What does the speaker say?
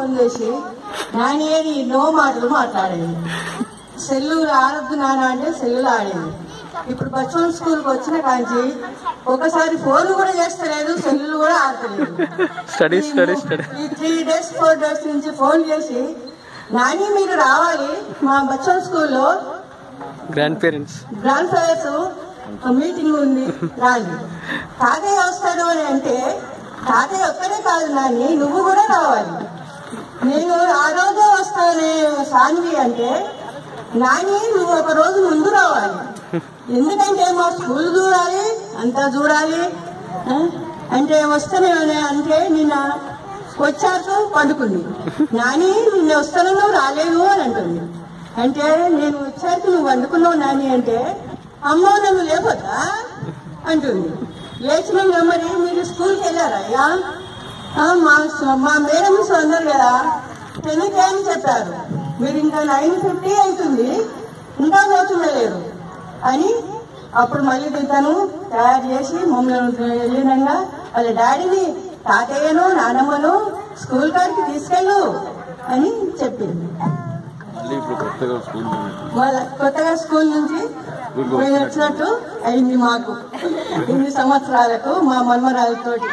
Phone చేసి నాని అని ఎన్నో మాటలు మాట్లాడేది. సెల్లులు ఆడద్దు నాన్న అంటే సెల్లులు ఆడేది. ఇప్పుడు బచ్చోన్ స్కూల్కి వచ్చిన కాంచి ఒకసారి ఫోన్ కూడా చేస్తలేదు, సెల్లులు కూడా ఆడతలేదు. ఈ 3 days 4 days నుంచి ఫోన్ చేసి నాని మీరు రావాలి మా బచ్చోన్ స్కూల్లో గ్రాండ్ పేరెంట్స్ మీటింగ్ ఉంది రాండి. తాతయ్య వస్తాడు అని అంటే తాతయ్య ఒక్కడే కాదు నాని నువ్వు కూడా రావాలి. నేను ఆ రోజే వస్తానే సాన్వి అంటే నాని నువ్వు ఒక రోజు ముందు రావాలి, ఎందుకంటే మా స్కూల్ చూడాలి అంతా చూడాలి అంటే వస్తేనే అంటే నిన్న వచ్చాక పండుకుంది. నాని నిన్న వస్తానో రాలేదు అని అంటుంది. అంటే నేను వచ్చాక నువ్వు వండుకున్నావు నాని అంటే అమ్మ నన్ను లేకపోతా అంటుంది. లేచిన మరి మీరు స్కూల్కి వెళ్ళారా? అయ్యా మా మేడమ్స్ అన్నారు కదా 10కి అని చెప్పారు, మీరు ఇంకా 9:50 అవుతుంది ఇంకా పోతుండలేరు అని. అప్పుడు మళ్ళీ తను తయారు చేసి మమ్మల్ని వెళ్ళినంగా వాళ్ళ డాడీని తాతయ్యను నానమ్మను స్కూల్ కాడికి తీసుకెళ్ళు అని చెప్పింది. కొత్తగా స్కూల్ నుంచి మేము వచ్చినట్టు అయింది మాకు ఇన్ని సంవత్సరాలకు మా మన్మరాలతోటి.